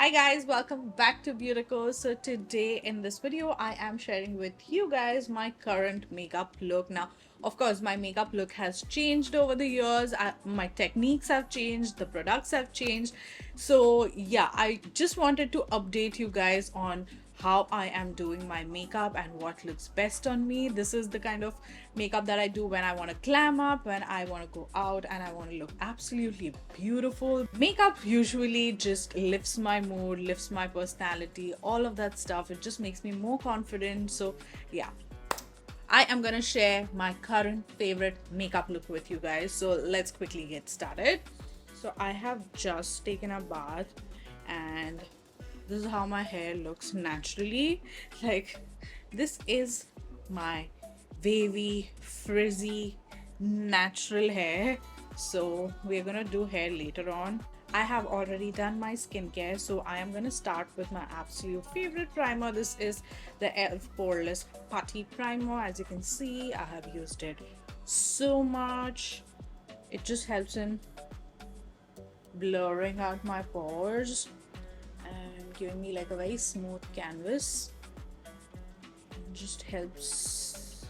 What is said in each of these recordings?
Hi guys, welcome back to BeautiCo. So today in this video, I am sharing with you guys my current makeup look. Now, of course, my makeup look has changed over the years. My techniques have changed, the products have changed. So yeah, I just wanted to update you guys on how I am doing my makeup and what looks best on me. This is the kind of makeup that I do when I want to glam up, when I want to go out and I want to look absolutely beautiful. Makeup usually just lifts my mood, lifts my personality, all of that stuff. It just makes me more confident. So yeah, I am gonna share my current favorite makeup look with you guys. So let's quickly get started. So I have just taken a bath and this is how my hair looks naturally. Like, this is my wavy, frizzy, natural hair. So we're gonna do hair later on. I have already done my skincare, so I am gonna start with my absolute favorite primer. This is the e.l.f. Poreless Putty primer. As you can see, I have used it so much. It just helps in blurring out my pores and giving me like a very smooth canvas. It just helps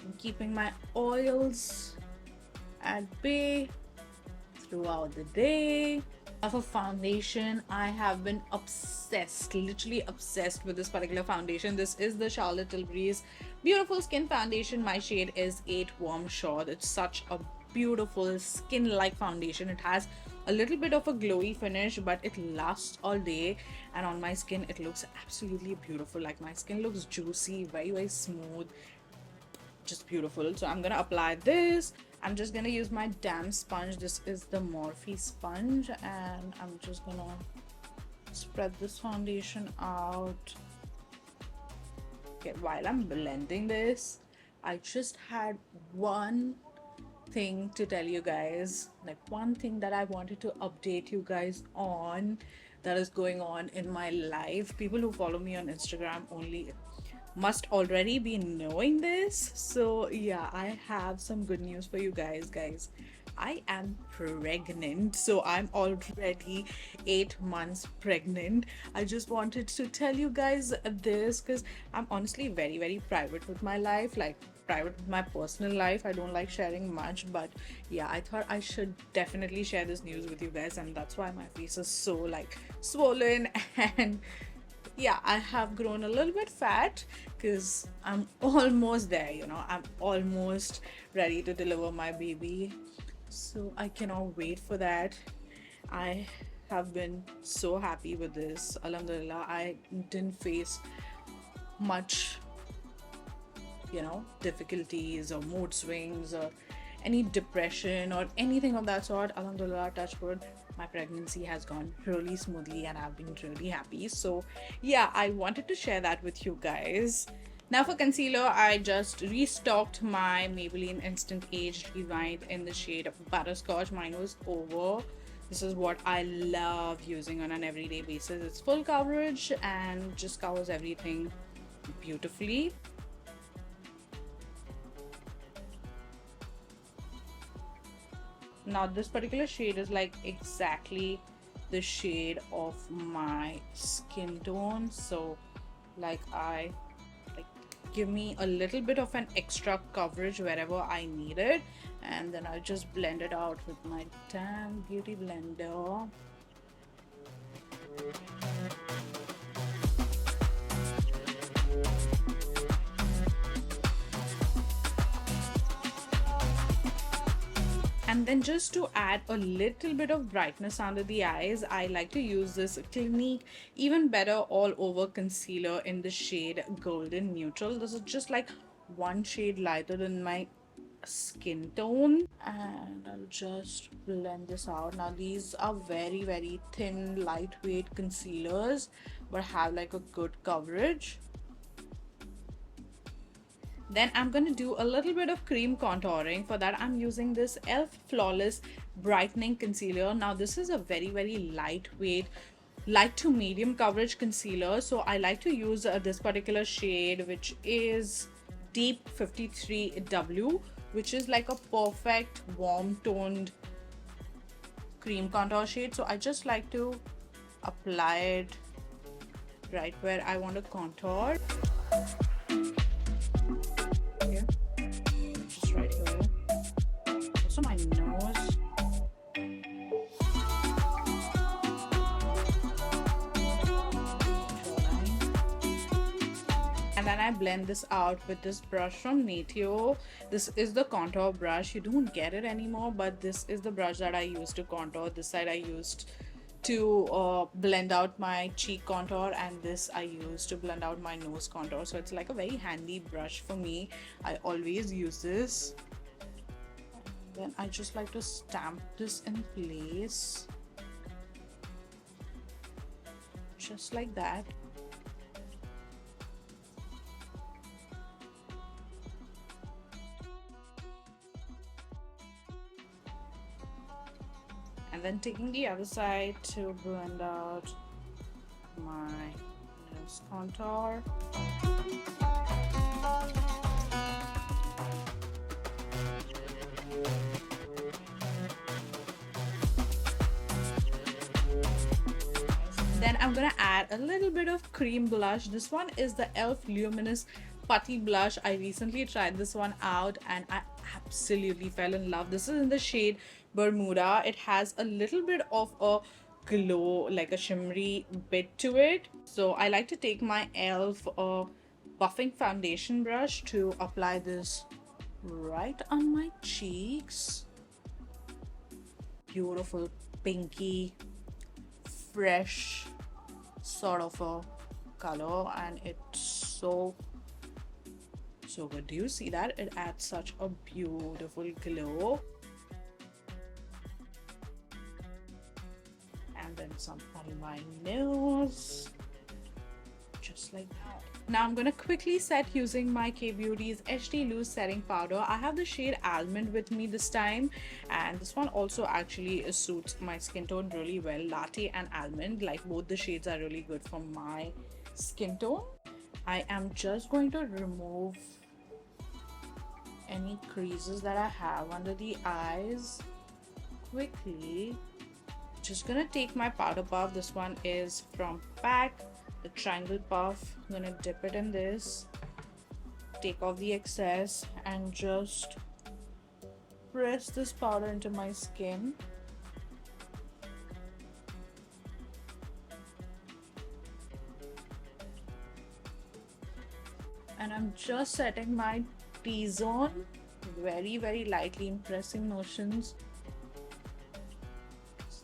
in keeping my oils at bay throughout the day. Of a foundation, I have been obsessed, literally obsessed with this particular foundation. This is the Charlotte Tilbury's Beautiful Skin Foundation. My shade is 8 Warm Short. It's such a beautiful skin-like foundation. It has a little bit of a glowy finish, but it lasts all day, and on my skin it looks absolutely beautiful. Like, my skin looks juicy, very smooth, just beautiful. So I'm gonna apply this. I'm just gonna use my damp sponge. This is the Morphe sponge, and I'm just gonna spread this foundation out. Okay, while I'm blending this, I just had one thing to tell you guys, like one thing that I wanted to update you guys on that is going on in my life. People who follow me on Instagram only must already be knowing this. So yeah, I have some good news for you guys. I am pregnant. So I'm already 8 months pregnant. I just wanted to tell you guys this because I'm honestly very private with my life, like private with my personal life. I don't like sharing much, but yeah, I thought I should definitely share this news with you guys, and that's why my face is so like swollen. And yeah, I have grown a little bit fat because I'm almost there, I'm almost ready to deliver my baby. So I cannot wait for that. I have been so happy with this. Alhamdulillah, I didn't face much, difficulties or mood swings or any depression or anything of that sort. Alhamdulillah, touch wood, my pregnancy has gone really smoothly and I've been really happy. So yeah, I wanted to share that with you guys. Now for concealer, I just restocked my Maybelline Instant Age Rewind in the shade Butterscotch. Mine was over. This is what I love using on an everyday basis. It's full coverage and just covers everything beautifully. Now this particular shade is like exactly the shade of my skin tone. So like give me a little bit of an extra coverage wherever I need it, and then I'll just blend it out with my damn beauty blender. And then just to add a little bit of brightness under the eyes, I like to use this Clinique Even Better All Over Concealer in the shade Golden Neutral. This is just like one shade lighter than my skin tone, and I'll just blend this out. Now these are very thin, lightweight concealers but have like a good coverage. Then I'm going to do a little bit of cream contouring. For that, I'm using this e.l.f. Flawless Brightening Concealer. Now, this is a very lightweight, light to medium coverage concealer. So I like to use this particular shade, which is Deep 53W, which is like a perfect warm toned cream contour shade, so I just like to apply it right where I want to contour. Okay. Just right here. Also my nose. And then I blend this out with this brush from BeautiCo. This is the contour brush. You don't get it anymore, but this is the brush that I used to contour. This side I used to blend out my cheek contour, and this I use to blend out my nose contour. So it's like a very handy brush for me. I always use this. Then I just like to stamp this in place, just like that. And then taking the other side to blend out my nose contour. Then I'm gonna add a little bit of cream blush. This one is the e.l.f. Luminous Putty blush. I recently tried this one out and I absolutely fell in love. This is in the shade Bermuda. It has a little bit of a glow, like a shimmery bit to it. So I like to take my e.l.f. buffing foundation brush to apply this right on my cheeks. Beautiful pinky fresh sort of a color, and it's so good. Do you see that? It adds such a beautiful glow. And then some on my nose, just like that. Now I'm gonna quickly set using my K-Beauty's HD Loose Setting Powder. I have the shade Almond with me this time, and this one also actually suits my skin tone really well. Latte and Almond, like both the shades are really good for my skin tone. I am just going to remove any creases that I have under the eyes quickly. Just gonna take my powder puff. This one is from PAC, the triangle puff. I'm gonna dip it in this, take off the excess, and just press this powder into my skin. And I'm just setting my T-zone very lightly in pressing motions.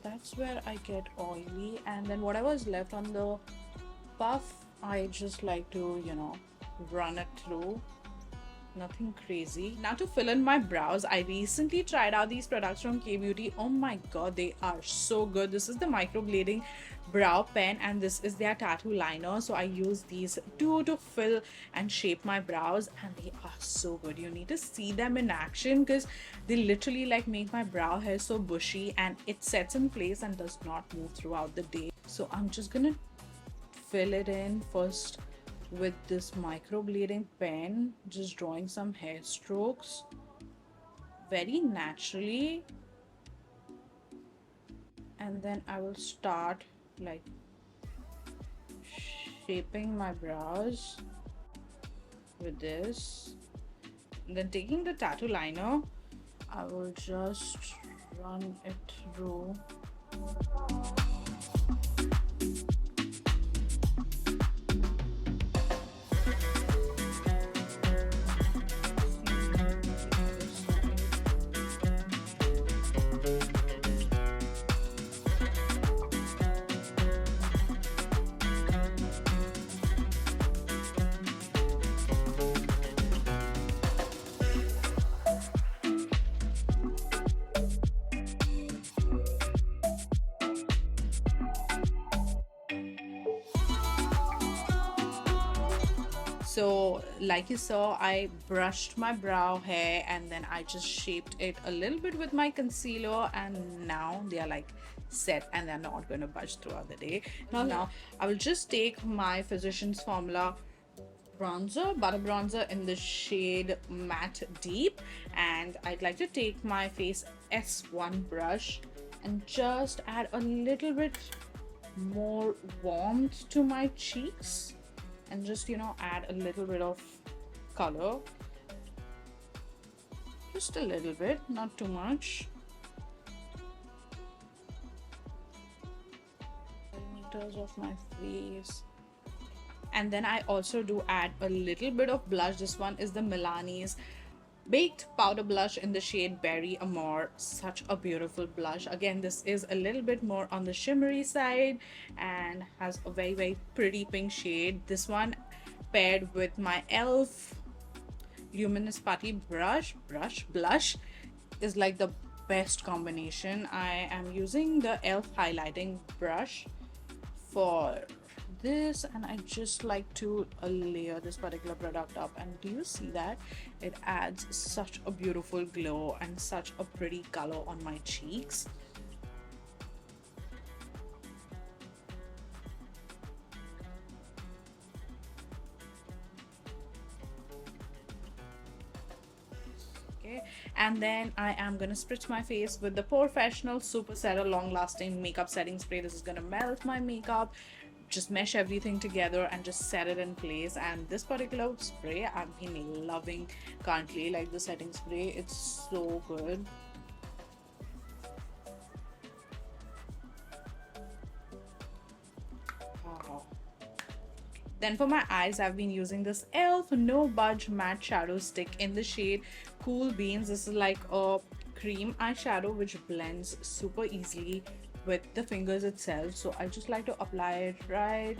That's where I get oily, and then whatever is left on the puff, I just like to, you know, run it through. Nothing crazy. Now to fill in my brows, I recently tried out these products from K-Beauty. Oh my god, they are so good. This is the Microblading brow pen, and this is their tattoo liner. So I use these two to fill and shape my brows, and they are so good. You need to see them in action because they literally like make my brow hair so bushy, and it sets in place and does not move throughout the day. So I'm just gonna fill it in first with this microblading pen, just drawing some hair strokes very naturally, and then I will start like shaping my brows with this. And then taking the tattoo liner, I will just run it through. So like you saw, I brushed my brow hair and then I just shaped it a little bit with my concealer, and now they are like set and they're not going to budge throughout the day. Now I will just take my Physicians Formula bronzer, butter bronzer in the shade Matte Deep, and I'd like to take my Face S1 brush and just add a little bit more warmth to my cheeks, and just, you know, add a little bit of color, just a little bit, not too much. Millimeters of my face. And then I also do add a little bit of blush. This one is the Milani's Baked Powder Blush in the shade Berry Amore. Such a beautiful blush. Again, this is a little bit more on the shimmery side and has a very, very pretty pink shade. This one paired with my e.l.f. Luminous Putty blush is like the best combination. I am using the e.l.f. highlighting brush for this, and I just like to layer this particular product up, and do you see that it adds such a beautiful glow and such a pretty color on my cheeks. Okay, and then I am gonna spritz my face with the Professional Super Setter Long Lasting Makeup Setting Spray. This is gonna melt my makeup, just mesh everything together and just set it in place. And this particular spray I've been loving currently, like the setting spray, it's so good. Wow. Then for my eyes, I've been using this e.l.f. No Budge Matte Shadow Stick in the shade Cool Beans. This is like a cream eyeshadow which blends super easily with the fingers itself, so I just like to apply it right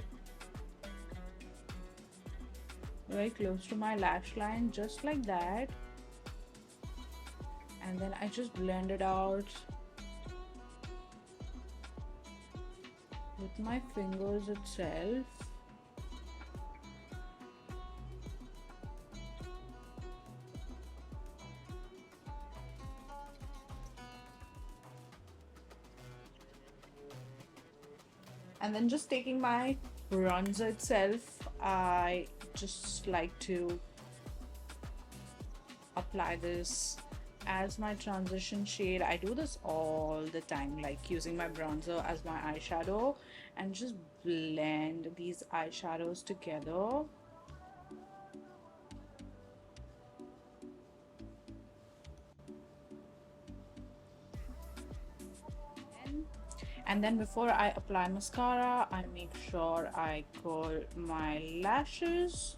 very close to my lash line, just like that, and then I just blend it out with my fingers itself. And then just taking my bronzer itself, I just like to apply this as my transition shade. I do this all the time, like using my bronzer as my eyeshadow, and just blend these eyeshadows together. And then before I apply mascara, I make sure I curl my lashes.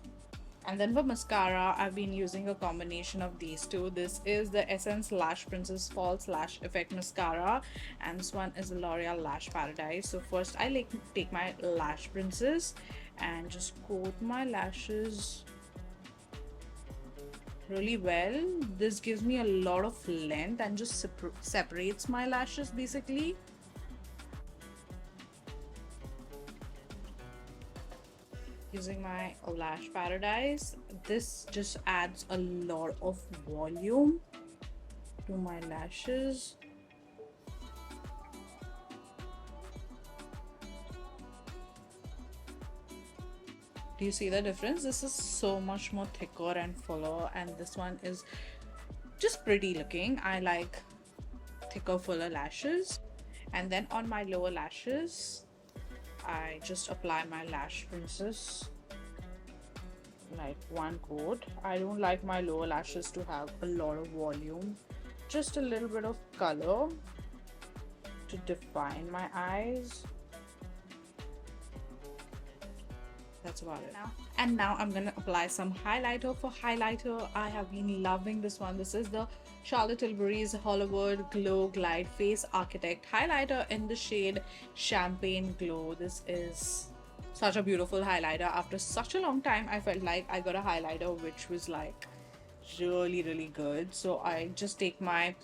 And then for mascara, I've been using a combination of these two. This is the Essence Lash Princess False Lash Effect Mascara, and this one is the L'Oreal Lash Paradise. So first I like take my Lash Princess and just coat my lashes really well. This gives me a lot of length and just separates my lashes basically. Using my Lash Paradise, this just adds a lot of volume to my lashes. Do you see the difference? This is so much more thicker and fuller, and this one is just pretty looking. I like thicker, fuller lashes. And then on my lower lashes, I just apply my Lash Princess, like one coat. I don't like my lower lashes to have a lot of volume, just a little bit of color to define my eyes. That's about it. And now I'm gonna apply some highlighter. For highlighter, I have been loving this one. This is the Charlotte Tilbury's Hollywood Glow Glide Face Architect highlighter in the shade Champagne Glow. This is such a beautiful highlighter. After such a long time, I felt like I got a highlighter which was like really good. So I just take my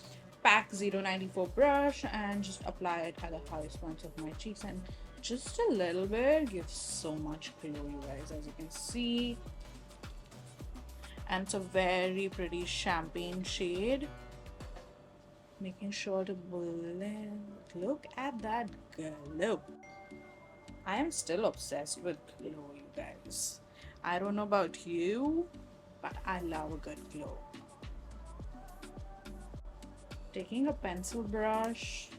PAC 094 brush and just apply it at the highest points of my cheeks, and just a little bit gives so much glow, you guys, as you can see. And it's a very pretty champagne shade. Making sure to blend. Look at that glow. I am still obsessed with glow, you guys. I don't know about you, but I love a good glow. Taking a pencil brush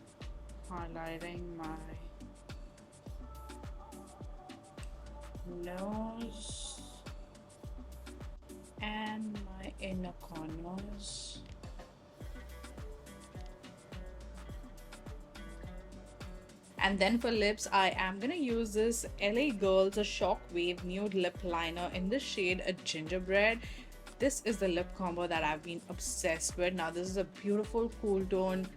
highlighting my nose and my inner corners. And then for lips, I am gonna use this LA Girls a Shockwave Nude Lip Liner in the shade a Gingerbread. This is the lip combo that I've been obsessed with. Now this is a beautiful cool tone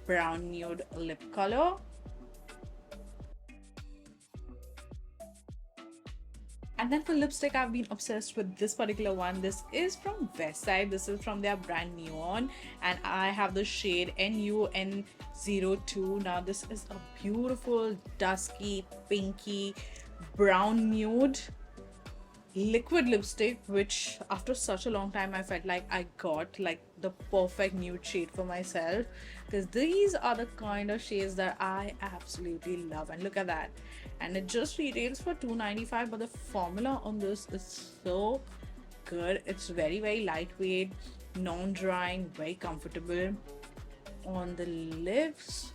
brown nude lip color. And then for lipstick, I've been obsessed with this particular one. This is from Westside. This is from their brand Neon, and I have the shade NUN02. Now this is a beautiful dusky pinky brown nude liquid lipstick, which after such a long time I felt like I got like the perfect nude shade for myself, because these are the kind of shades that I absolutely love. And look at that, and it just retails for $2.95, but the formula on this is so good. It's very lightweight, non-drying, very comfortable on the lips,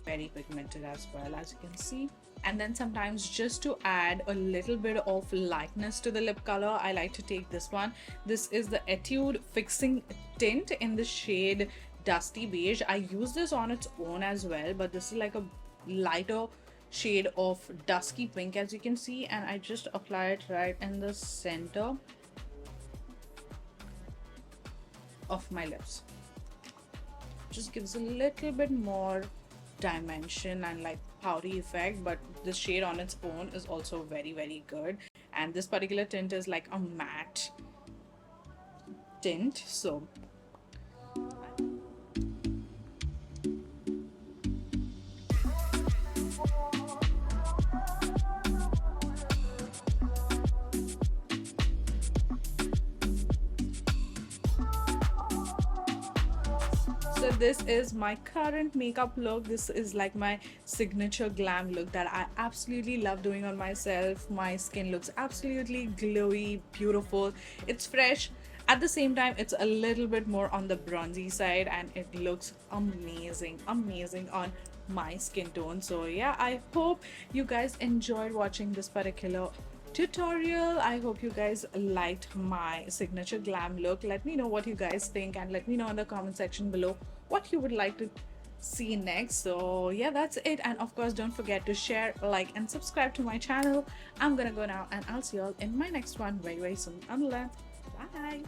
very pigmented as well, as you can see. And then sometimes, just to add a little bit of lightness to the lip color, I like to take this one. This is the Etude Fixing Tint in the shade Dusty Beige. I use this on its own as well, but this is like a lighter shade of dusky pink, as you can see, and I just apply it right in the center of my lips. Just gives a little bit more dimension and like powdery effect, but the shade on its own is also very good. And this particular tint is like a matte tint, so this is my current makeup look. This is like my signature glam look that I absolutely love doing on myself. My skin looks absolutely glowy, beautiful. It's fresh. At the same time, it's a little bit more on the bronzy side, and it looks amazing on my skin tone. So yeah, I hope you guys enjoyed watching this particular tutorial. I hope you guys liked my signature glam look. Let me know what you guys think, and let me know in the comment section below what you would like to see next. So yeah, that's it. And of course, don't forget to share, like, and subscribe to my channel. I'm gonna go now, and I'll see you all in my next one very soon. Bye.